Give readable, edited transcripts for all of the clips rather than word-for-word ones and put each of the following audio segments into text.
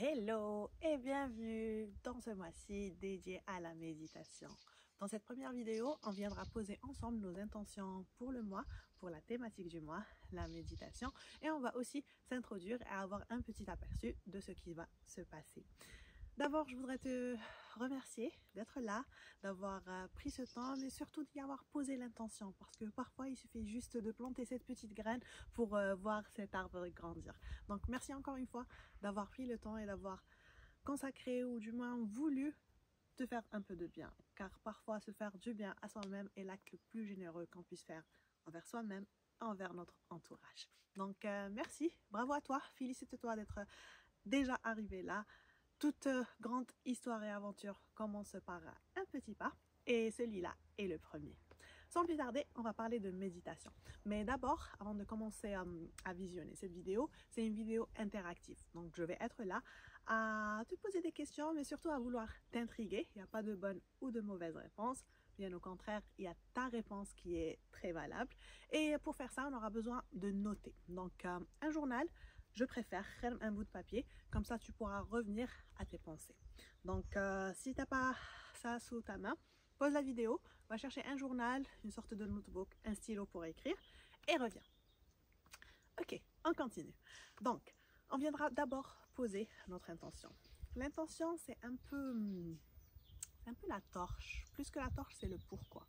Hello et bienvenue dans ce mois-ci dédié à la méditation. Dans cette première vidéo, on viendra poser ensemble nos intentions pour le mois, pour la thématique du mois, la méditation, et on va aussi s'introduire et avoir un petit aperçu de ce qui va se passer. D'abord, je voudrais te remercier d'être là, d'avoir pris ce temps, mais surtout d'y avoir posé l'intention, parce que parfois, il suffit juste de planter cette petite graine pour voir cet arbre grandir. Donc, merci encore une fois d'avoir pris le temps et d'avoir consacré, ou du moins voulu, te faire un peu de bien. Car parfois, se faire du bien à soi-même est l'acte le plus généreux qu'on puisse faire envers soi-même et envers notre entourage. Donc, merci, bravo à toi, félicite-toi d'être déjà arrivé là. Toute grande histoire et aventure commence par un petit pas, et celui-là est le premier. Sans plus tarder, on va parler de méditation. Mais d'abord, avant de commencer à visionner cette vidéo, c'est une vidéo interactive. Donc je vais être là à te poser des questions, mais surtout à vouloir t'intriguer. Il n'y a pas de bonne ou de mauvaise réponse. Bien au contraire, il y a ta réponse qui est très valable. Et pour faire ça, on aura besoin de noter. Donc un journal, je préfère un bout de papier, comme ça tu pourras revenir à tes pensées. Donc si tu n'as pas ça sous ta main, pause la vidéo, va chercher un journal, une sorte de notebook, un stylo pour écrire et reviens. Ok, on continue. Donc, on viendra d'abord poser notre intention. L'intention, c'est un peu la torche. Plus que la torche, c'est le pourquoi.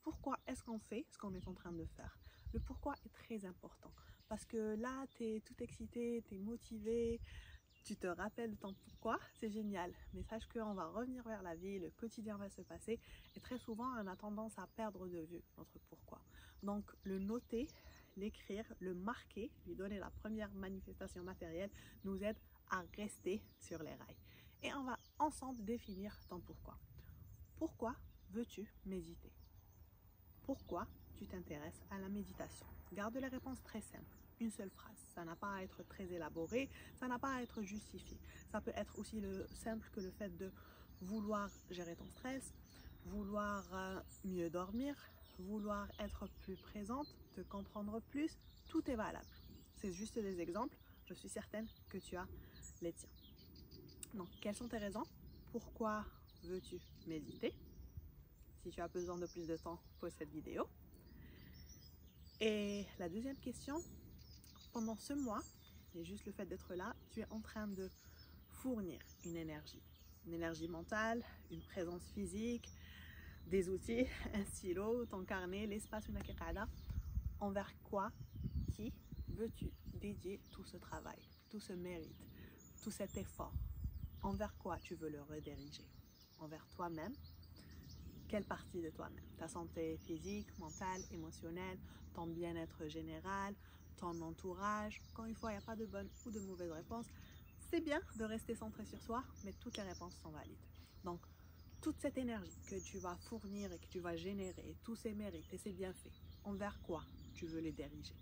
Pourquoi est-ce qu'on fait ce qu'on est en train de faire? Le pourquoi est très important. Parce que là, tu es tout excité, tu es motivé, tu te rappelles de ton pourquoi, c'est génial. Mais sache qu'on va revenir vers la vie, le quotidien va se passer. Et très souvent, on a tendance à perdre de vue notre pourquoi. Donc, le noter, l'écrire, le marquer, lui donner la première manifestation matérielle, nous aide à rester sur les rails. Et on va ensemble définir ton pourquoi. Pourquoi veux-tu méditer? Pourquoi tu t'intéresses à la méditation? Garde les réponses très simples. Une seule phrase. Ça n'a pas à être très élaboré, ça n'a pas à être justifié. Ça peut être aussi simple que le fait de vouloir gérer ton stress, vouloir mieux dormir, vouloir être plus présente, te comprendre plus. Tout est valable. C'est juste des exemples. Je suis certaine que tu as les tiens. Donc, quelles sont tes raisons? Pourquoi veux-tu méditer? Si tu as besoin de plus de temps, pause cette vidéo. Et la deuxième question, pendant ce mois, et juste le fait d'être là, tu es en train de fournir une énergie mentale, une présence physique, des outils, un stylo, ton carnet, l'espace, une akirada. Envers quoi, qui veux-tu dédier tout ce travail, tout ce mérite, tout cet effort? Envers quoi tu veux le rediriger? Envers toi-même? Quelle partie de toi-même? Ta santé physique, mentale, émotionnelle, ton bien-être général, ton entourage. Encore une fois, il n'y a pas de bonne ou de mauvaise réponse. C'est bien de rester centré sur soi, mais toutes les réponses sont valides. Donc, toute cette énergie que tu vas fournir et que tu vas générer, tous ces mérites et ces bienfaits, envers quoi tu veux les diriger?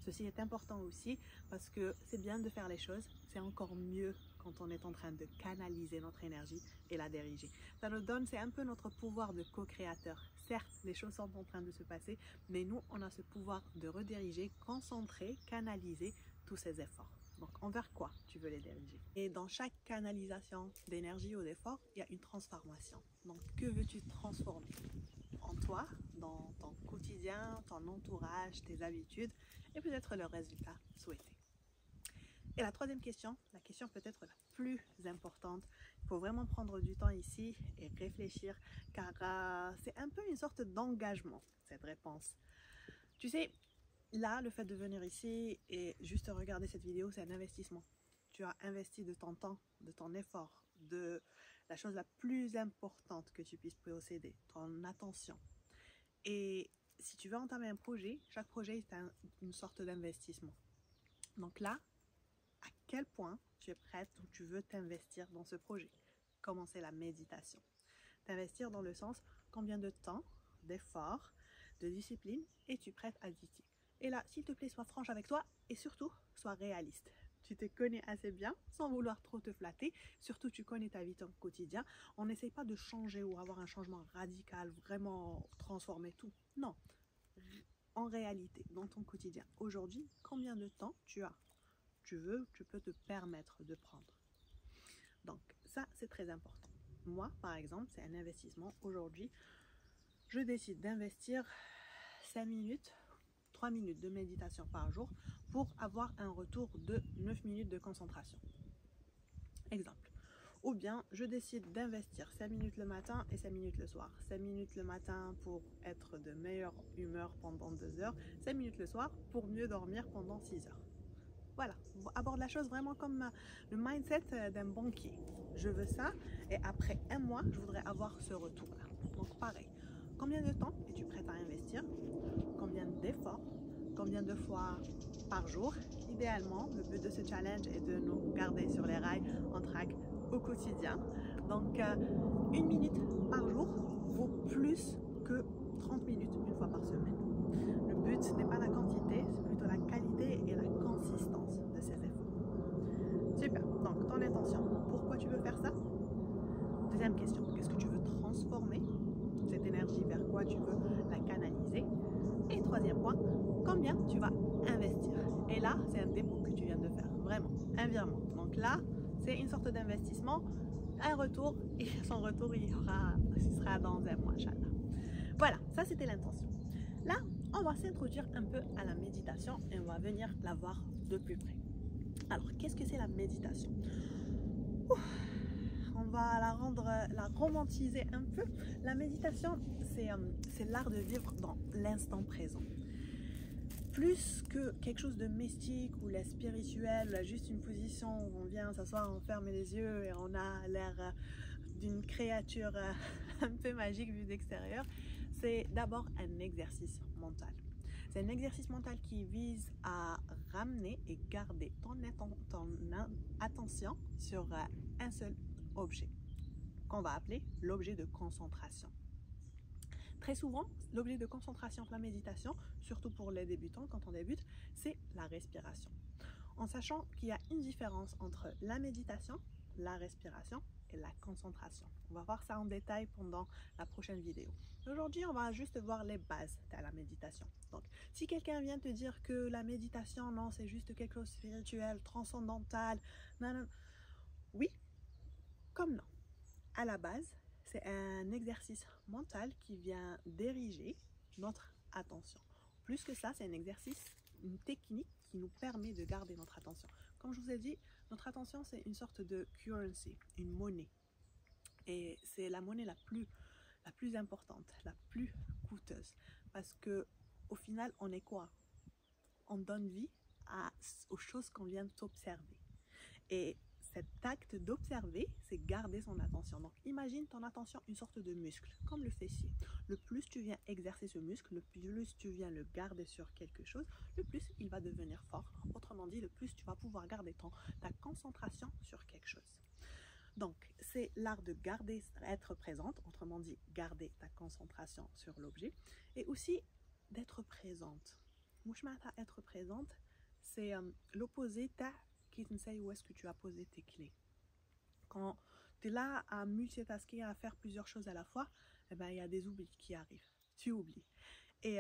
Ceci est important aussi parce que c'est bien de faire les choses, c'est encore mieux quand on est en train de canaliser notre énergie et la diriger. Ça nous donne, c'est un peu notre pouvoir de co-créateur. Certes, les choses sont en train de se passer, mais nous, on a ce pouvoir de rediriger, concentrer, canaliser tous ces efforts. Donc, envers quoi tu veux les diriger? Et dans chaque canalisation d'énergie ou d'effort, il y a une transformation. Donc, que veux-tu transformer en toi, dans ton quotidien, ton entourage, tes habitudes, et peut-être le résultat souhaité? Et la troisième question, la question peut-être la plus importante, il faut vraiment prendre du temps ici et réfléchir, car c'est un peu une sorte d'engagement, cette réponse. Tu sais, là, le fait de venir ici et juste regarder cette vidéo, c'est un investissement. Tu as investi de ton temps, de ton effort, de la chose la plus importante que tu puisses posséder, ton attention. Et si tu veux entamer un projet, chaque projet est une sorte d'investissement. Donc là, à quel point tu es prête ou tu veux t'investir dans ce projet? Commencer la méditation. T'investir dans le sens, combien de temps, d'effort, de discipline es-tu prête à dédier? Et là, s'il te plaît, sois franche avec toi et surtout, sois réaliste. Tu te connais assez bien, sans vouloir trop te flatter. Surtout, tu connais ta vie, ton quotidien. On n'essaye pas de changer ou avoir un changement radical, vraiment transformer tout. Non. En réalité, dans ton quotidien, aujourd'hui, combien de temps tu peux te permettre de prendre? Ça, c'est très important. Moi, par exemple, c'est un investissement. Aujourd'hui, je décide d'investir 5 minutes, 3 minutes de méditation par jour pour avoir un retour de 9 minutes de concentration. Exemple. Ou bien, je décide d'investir 5 minutes le matin et 5 minutes le soir. 5 minutes le matin pour être de meilleure humeur pendant 2 heures. 5 minutes le soir pour mieux dormir pendant 6 heures. Voilà, on aborde la chose vraiment comme le mindset d'un banquier. Je veux ça et après un mois, je voudrais avoir ce retour-là. Donc pareil, combien de temps es-tu prête à investir? Combien d'efforts? Combien de fois par jour? Idéalement, le but de ce challenge est de nous garder sur les rails en track au quotidien. Donc, 1 minute par jour vaut plus que 30 minutes une fois par semaine. Le but n'est pas la quantité, c'est plutôt la qualité et la consistance de ces efforts. Super, donc ton intention, pourquoi tu veux faire ça? Deuxième question, qu'est-ce que tu veux transformer? Cette énergie, vers quoi tu veux la canaliser? Et troisième point, combien tu vas investir? Et là, c'est un dépôt que tu viens de faire, vraiment, un virement. Donc là, c'est une sorte d'investissement, un retour, et son retour, il sera dans un mois, Inch'Allah. Voilà, ça c'était l'intention. Là, on va s'introduire un peu à la méditation et on va venir la voir de plus près. Alors, qu'est-ce que c'est la méditation? On va la romantiser un peu. La méditation, c'est l'art de vivre dans l'instant présent. Plus que quelque chose de mystique ou la spirituelle, ou là, juste une position où on vient s'asseoir, on ferme les yeux et on a l'air d'une créature un peu magique vue d'extérieur, c'est d'abord un exercice mental. C'est un exercice mental qui vise à ramener et garder ton attention sur un seul objet, qu'on va appeler l'objet de concentration. Très souvent, l'objet de concentration de la méditation, surtout pour les débutants quand on débute, c'est la respiration. En sachant qu'il y a une différence entre la méditation, la respiration et la concentration. On va voir ça en détail pendant la prochaine vidéo. Aujourd'hui, on va juste voir les bases de la méditation. Donc, si quelqu'un vient te dire que la méditation, non, c'est juste quelque chose de spirituel, transcendantal, non, oui, comme non. À la base, c'est un exercice mental qui vient diriger notre attention. Plus que ça, c'est un exercice, une technique qui nous permet de garder notre attention. Comme je vous ai dit, notre attention, c'est une sorte de currency, une monnaie. Et c'est la monnaie la plus importante, la plus coûteuse. Parce que au final, on est quoi? On donne vie aux choses qu'on vient d'observer. Et cet acte d'observer, c'est garder son attention. Donc, imagine ton attention une sorte de muscle, comme le fessier. Le plus tu viens exercer ce muscle, le plus tu viens le garder sur quelque chose, le plus il va devenir fort. Autrement dit, le plus tu vas pouvoir garder ta concentration sur quelque chose. Donc, c'est l'art de garder, être présente, autrement dit, garder ta concentration sur l'objet, et aussi d'être présente. Mouchmata, être présente, c'est l'opposé ta qui ne sait où est-ce que tu as posé tes clés. Quand tu es là à multitasker, à faire plusieurs choses à la fois, eh ben, il y a des oublis qui arrivent. Tu oublies. Et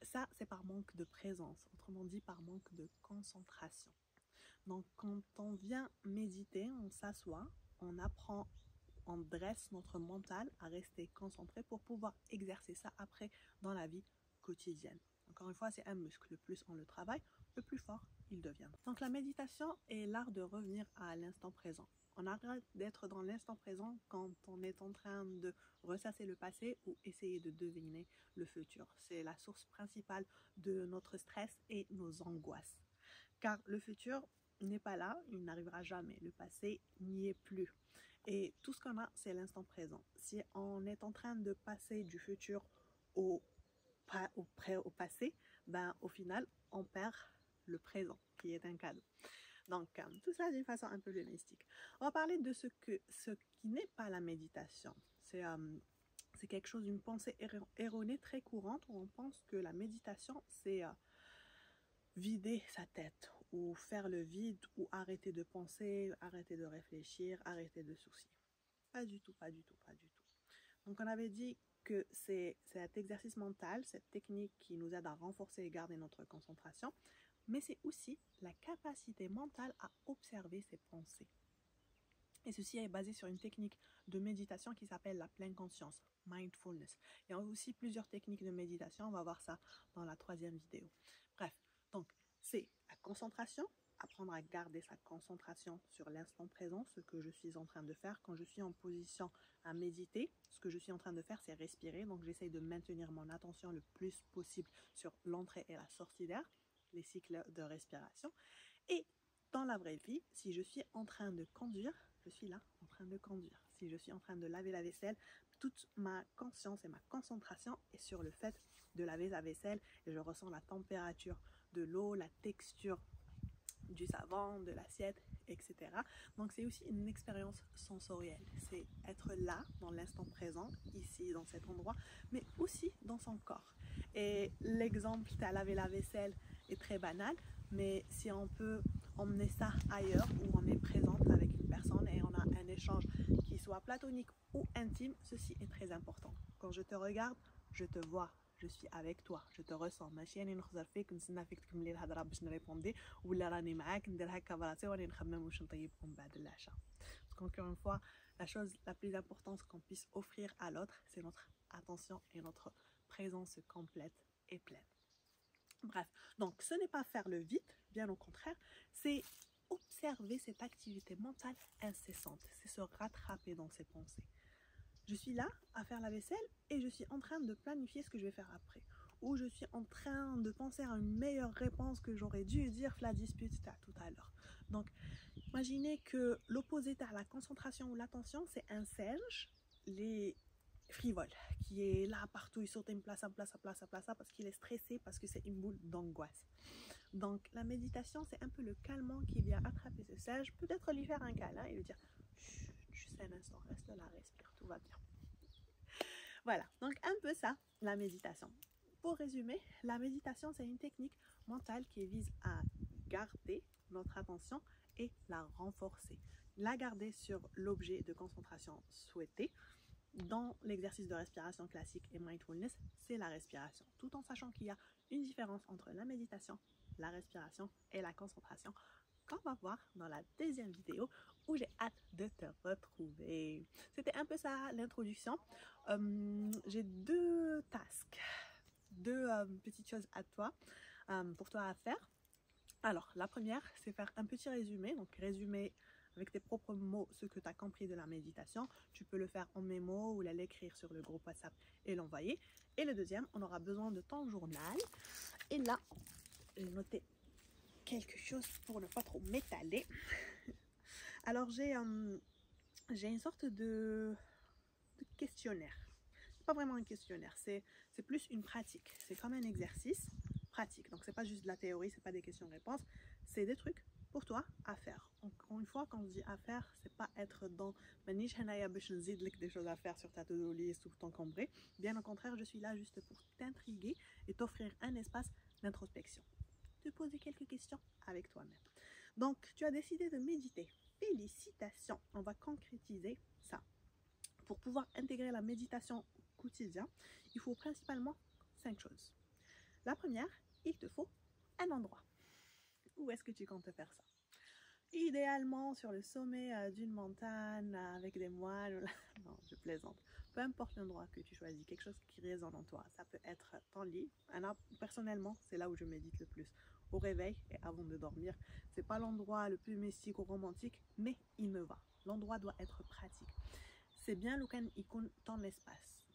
ça, c'est par manque de présence, autrement dit par manque de concentration. Donc, quand on vient méditer, on s'assoit, on apprend, on dresse notre mental à rester concentré pour pouvoir exercer ça après dans la vie quotidienne. Encore une fois, c'est un muscle. Le plus on le travaille, le plus fort il devient. Donc la méditation est l'art de revenir à l'instant présent. On arrête d'être dans l'instant présent quand on est en train de ressasser le passé ou essayer de deviner le futur. C'est la source principale de notre stress et nos angoisses. Car le futur n'est pas là, il n'arrivera jamais. Le passé n'y est plus. Et tout ce qu'on a, c'est l'instant présent. Si on est en train de passer du futur au passé, ben, au final, on perd le présent, qui est un cadeau. Donc, tout ça d'une façon un peu mystique. On va parler de ce qui n'est pas la méditation. C'est quelque chose, une pensée erronée très courante où on pense que la méditation, c'est vider sa tête ou faire le vide ou arrêter de penser, arrêter de réfléchir, arrêter de soucier. Pas du tout, pas du tout, pas du tout. Donc, on avait dit que c'est cet exercice mental, cette technique qui nous aide à renforcer et garder notre concentration, mais c'est aussi la capacité mentale à observer ses pensées. Et ceci est basé sur une technique de méditation qui s'appelle la pleine conscience, mindfulness. Il y a aussi plusieurs techniques de méditation, on va voir ça dans la 3e vidéo. Bref, donc c'est la concentration, apprendre à garder sa concentration sur l'instant présent, ce que je suis en train de faire. Quand je suis en position à méditer, ce que je suis en train de faire, c'est respirer. Donc j'essaye de maintenir mon attention le plus possible sur l'entrée et la sortie d'air, les cycles de respiration. Et dans la vraie vie, si je suis en train de conduire, je suis là en train de conduire. Si je suis en train de laver la vaisselle, toute ma conscience et ma concentration est sur le fait de laver la vaisselle et je ressens la température de l'eau, la texture du savon, de l'assiette, etc. Donc c'est aussi une expérience sensorielle. C'est être là, dans l'instant présent, ici, dans cet endroit, mais aussi dans son corps. Et l'exemple, tu as lavé la vaisselle, est très banal, mais si on peut emmener ça ailleurs, où on est présente avec une personne et on a un échange qui soit platonique ou intime, ceci est très important. Quand je te regarde, je te vois. Je suis avec toi, je te ressens. ماشي يعني نخزر فيك ونستنى فيك تكملي الهضره باش نريبوندي ولا راني معاك ندير هكا براسي وراني نخمم واش نطيبكم بعد العشاء. Parce qu'encore une fois, la chose la plus importante qu'on puisse offrir à l'autre, c'est notre attention et notre présence complète et pleine. Bref, donc ce n'est pas faire le vide, bien au contraire, c'est observer cette activité mentale incessante, c'est se rattraper dans ses pensées. Je suis là à faire la vaisselle et je suis en train de planifier ce que je vais faire après. Ou je suis en train de penser à une meilleure réponse que j'aurais dû dire la dispute tout à l'heure. Donc, imaginez que l'opposé à la concentration ou l'attention, c'est un singe, les frivole, qui est là partout, il saute d'une place à place à place à place parce qu'il est stressé, parce que c'est une boule d'angoisse. Donc, la méditation, c'est un peu le calmant qui vient attraper ce singe, peut-être lui faire un câlin et lui dire juste un instant, reste là, respire, tout va bien. Voilà, donc un peu ça, la méditation. Pour résumer, la méditation, c'est une technique mentale qui vise à garder notre attention et la renforcer. La garder sur l'objet de concentration souhaité. Dans l'exercice de respiration classique et mindfulness, c'est la respiration. Tout en sachant qu'il y a une différence entre la méditation, la respiration et la concentration, qu'on va voir dans la 2e vidéo où j'ai hâte de te retrouver. C'était un peu ça l'introduction. J'ai 2 tasks, 2 petites choses à toi, pour toi à faire. Alors, la première, c'est faire un petit résumé, donc résumer avec tes propres mots ce que tu as compris de la méditation. Tu peux le faire en mémo ou l'écrire sur le groupe WhatsApp et l'envoyer. Et le deuxième, on aura besoin de ton journal. Et là, j'ai noté quelque chose pour ne pas trop m'étaler. Alors, j'ai une sorte de questionnaire. C'est pas vraiment un questionnaire, c'est plus une pratique. C'est comme un exercice pratique. Donc, c'est pas juste de la théorie, c'est pas des questions-réponses. C'est des trucs pour toi à faire. Encore une fois, quand on dit à faire, c'est pas être dans des choses à faire sur ta to-do list ou t'encombrer. Bien au contraire, je suis là juste pour t'intriguer et t'offrir un espace d'introspection. Te poser quelques questions avec toi-même. Donc, tu as décidé de méditer. Félicitations, on va concrétiser ça. Pour pouvoir intégrer la méditation au quotidien, il faut principalement 5 choses. La première, il te faut un endroit. Où est-ce que tu comptes faire ça? Idéalement sur le sommet d'une montagne avec des moines. Non, je plaisante. Peu importe l'endroit que tu choisis, quelque chose qui résonne en toi. Ça peut être ton lit. Alors, personnellement, c'est là où je médite le plus. Au réveil et avant de dormir. C'est pas l'endroit le plus mystique ou romantique, mais il me va. L'endroit doit être pratique. C'est bien le can icône ton espace.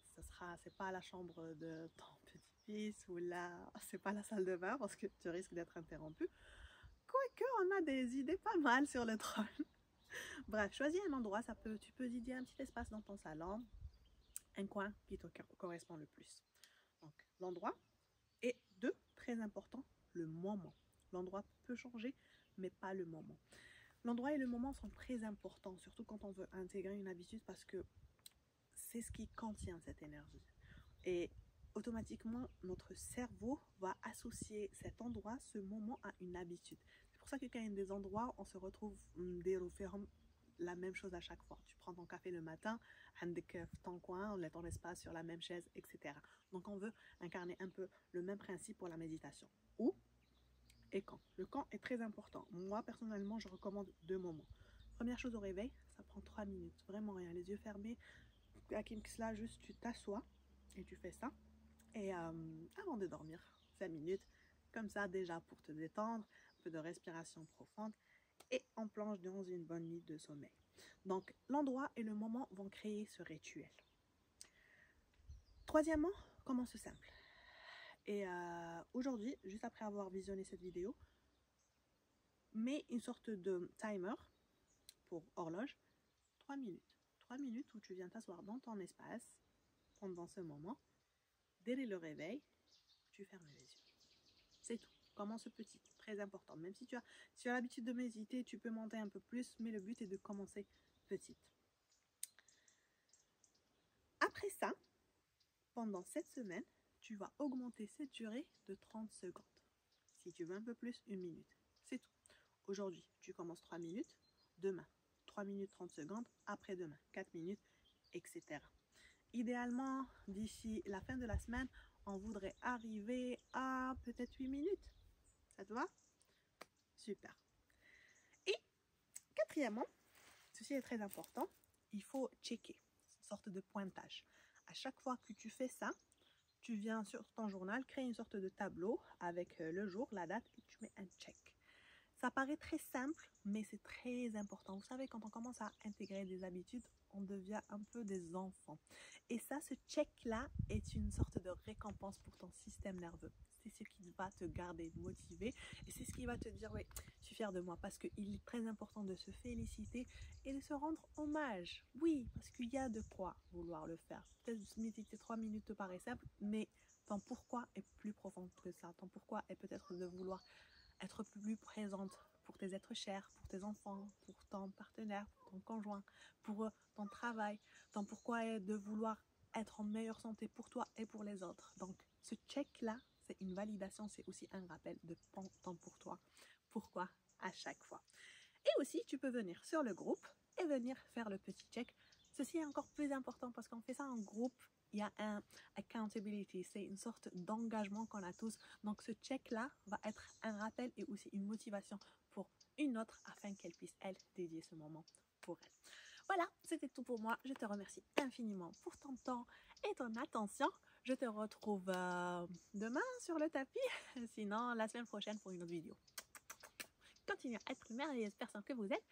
C'est pas la chambre de ton petit-fils ou là, c'est pas la salle de bain parce que tu risques d'être interrompu. Quoique, on a des idées pas mal sur le trône. Bref, choisis un endroit, tu peux dédier un petit espace dans ton salon, un coin qui te correspond le plus. Donc, l'endroit. Et 2, très important, le moment. L'endroit peut changer, mais pas le moment. L'endroit et le moment sont très importants, surtout quand on veut intégrer une habitude parce que c'est ce qui contient cette énergie. Et automatiquement, notre cerveau va associer cet endroit, ce moment à une habitude. C'est pour ça que quand il y a des endroits, on se retrouve la même chose à chaque fois. Tu prends ton café le matin, ton coin, on met ton espace sur la même chaise, etc. Donc on veut incarner un peu le même principe pour la méditation. Où et quand. Le quand est très important. Moi, personnellement, je recommande 2 moments. Première chose au réveil, Ça prend 3 minutes, vraiment rien, les yeux fermés. À Kimsla, juste tu t'assois et tu fais ça. Et avant de dormir, 5 minutes, comme ça déjà pour te détendre, un peu de respiration profonde et on plonge dans une bonne nuit de sommeil. Donc l'endroit et le moment vont créer ce rituel. Troisièmement, commence simple. Et aujourd'hui, juste après avoir visionné cette vidéo, mets une sorte de timer pour horloge, 3 minutes. 3 minutes où tu viens t'asseoir dans ton espace pendant ce moment. Dès le réveil, tu fermes les yeux. C'est tout. Commence petit, très important. Même si tu as l'habitude de méditer, tu peux monter un peu plus, mais le but est de commencer petite. Après ça, pendant cette semaine, tu vas augmenter cette durée de 30 secondes. Si tu veux un peu plus, 1 minute. C'est tout. Aujourd'hui, tu commences 3 minutes. Demain, 3 minutes 30 secondes. Après-demain, 4 minutes, etc. Idéalement, d'ici la fin de la semaine, on voudrait arriver à peut-être 8 minutes. Ça te va? Super. Et quatrièmement, ceci est très important, il faut checker, une sorte de pointage. À chaque fois que tu fais ça, tu viens sur ton journal, créer une sorte de tableau avec le jour, la date et tu mets un check. Ça paraît très simple, mais c'est très important. Vous savez, quand on commence à intégrer des habitudes, on devient un peu des enfants. Et ça, ce check-là est une sorte de récompense pour ton système nerveux. C'est ce qui va te garder motivé et c'est ce qui va te dire, oui, je suis fière de moi parce qu'il est très important de se féliciter et de se rendre hommage. Oui, parce qu'il y a de quoi vouloir le faire. Peut-être méditer 3 minutes te paraît simple, mais ton pourquoi est plus profond que ça. Ton pourquoi est peut-être de vouloir être plus présente pour tes êtres chers, pour tes enfants, pour ton partenaire, pour ton conjoint, pour ton travail. Ton pourquoi est de vouloir être en meilleure santé pour toi et pour les autres. Donc, ce check-là, c'est une validation, c'est aussi un rappel de temps pour toi. Pourquoi à chaque fois. Et aussi, tu peux venir sur le groupe et venir faire le petit check. Ceci est encore plus important parce qu'on fait ça en groupe. Il y a un accountability, c'est une sorte d'engagement qu'on a tous. Donc ce check-là va être un rappel et aussi une motivation pour une autre afin qu'elle puisse, elle, dédier ce moment pour elle. Voilà, c'était tout pour moi. Je te remercie infiniment pour ton temps et ton attention. Je te retrouve demain sur le tapis, sinon la semaine prochaine pour une autre vidéo. Continuez à être une merveilleuse personne que vous êtes